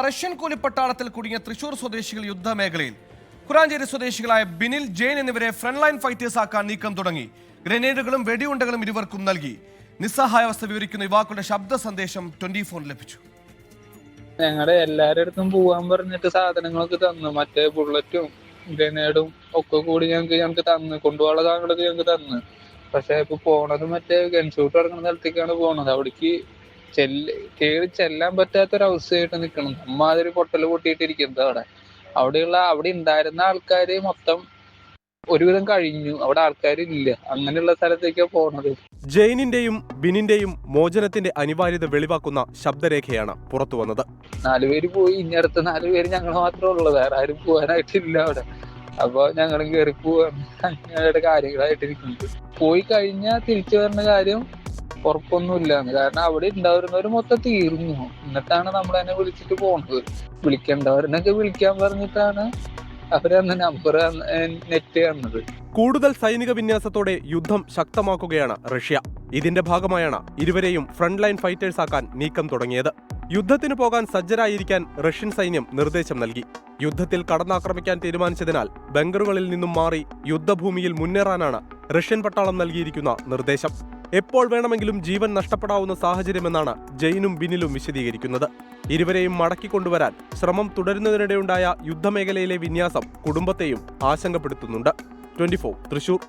Russian കൂലിപ്പട്ടാളത്തിൽ കുടുങ്ങിയ തൃശൂർ സ്വദേശികൾ യുദ്ധമേഖലയിൽ. കുറാഞ്ചേരി സ്വദേശികളായ ബിനിൽ, ജെയിൻ എന്നിവരെ ഫ്രണ്ട് ലൈൻ ഫൈറ്റേഴ്സ് ആക്കാൻ നീക്കം തുടങ്ങി. ഗ്രനേഡുകളും വെടിയുണ്ടകളും ഇരുവർക്കും നൽകി. നിസ്സഹായാവസ്ഥ വിവരിക്കുന്ന യുവാക്കളുടെ ശബ്ദ സന്ദേശം 24 ലഭിച്ചു. ഞങ്ങളുടെ എല്ലാവരുടെ അടുത്തും പോവാൻ പറഞ്ഞിട്ട് സാധനങ്ങളൊക്കെ തന്നു. മറ്റേ ബുള്ളറ്റും ഗ്രനേഡും ഒക്കെ കൂടി ഞങ്ങൾക്ക് തന്നു. കൊണ്ടുപോകാനുള്ള സാധനങ്ങളൊക്കെ ഞങ്ങൾക്ക് തന്നു. പക്ഷെ ഇപ്പൊ പോണത് മറ്റേ ഗൺഷൂട്ട് നടക്കുന്ന സ്ഥലത്തേക്കാണ് പോണത്. അവിടേക്ക് കേറി ചെല്ലാൻ പറ്റാത്തൊരവസ്ഥയായിട്ട് നിൽക്കണം. അമ്മാതിരി പൊട്ടല് പൊട്ടിയിട്ടിരിക്കുന്നത്. അവിടെ ഉണ്ടായിരുന്ന ആൾക്കാര് മൊത്തം ഒരുവിധം കഴിഞ്ഞു. അവിടെ ആൾക്കാരില്ല. അങ്ങനെയുള്ള സ്ഥലത്തേക്കാണ് പോണത്. ജെയിനിന്റെയും ബിനിന്റെയും മോചനത്തിന്റെ അനിവാര്യത വെളിവാക്കുന്ന ശബ്ദരേഖയാണ് പുറത്തു വന്നത്. 4 പേര് പോയി. ഇനി അടുത്ത 4 പേര് ഞങ്ങൾ മാത്രമേ ഉള്ളൂ. വേറെ ആരും പോകാനായിട്ടില്ല അവിടെ. അപ്പൊ ഞങ്ങളും കയറി പോവാൻ ഞങ്ങളുടെ കാര്യങ്ങളായിട്ടിരിക്കുന്നത്. പോയി കഴിഞ്ഞാൽ തിരിച്ചു വരുന്ന കാര്യം ഉറപ്പൊന്നുമില്ലാന്ന്. കാരണം അവിടെ ഉണ്ടാവുന്നവര് മൊത്തം തീർന്നു. എന്നിട്ടാണ് നമ്മൾ തന്നെ വിളിച്ചിട്ട് പോണത്. വിളിക്കേണ്ടവരനൊക്കെ വിളിക്കാൻ പറഞ്ഞിട്ടാണ് അവരന്ന് നമ്പർ നെറ്റ് തന്നത്. കൂടുതൽ സൈനിക വിന്യാസത്തോടെ യുദ്ധം ശക്തമാക്കുകയാണ് റഷ്യ. ഇതിന്റെ ഭാഗമായാണ് ഇരുവരെയും ഫ്രണ്ട് ലൈൻ ഫൈറ്റേഴ്സ് ആക്കാൻ നീക്കം തുടങ്ങിയത്. യുദ്ധത്തിന് പോകാൻ സജ്ജരായിരിക്കാൻ റഷ്യൻ സൈന്യം നിർദ്ദേശം നൽകി. യുദ്ധത്തിൽ കടന്നാക്രമിക്കാൻ തീരുമാനിച്ചതിനാൽ ബങ്കറുകളിൽ നിന്നും മാറി യുദ്ധഭൂമിയിൽ മുന്നേറാനാണ് റഷ്യൻ പട്ടാളം നൽകിയിരിക്കുന്ന നിർദ്ദേശം. എപ്പോൾ വേണമെങ്കിലും ജീവൻ നഷ്ടപ്പെടാവുന്ന സാഹചര്യമെന്നാണ് ജെയിനും ബിനിലും വിശദീകരിക്കുന്നത്. ഇരുവരെയും മടക്കിക്കൊണ്ടുവരാൻ ശ്രമം തുടരുന്നതിനിടെയുണ്ടായ യുദ്ധമേഖലയിലെ വിന്യാസം കുടുംബത്തെയും ആശങ്കപ്പെടുത്തുന്നുണ്ട്. 24 തൃശൂർ.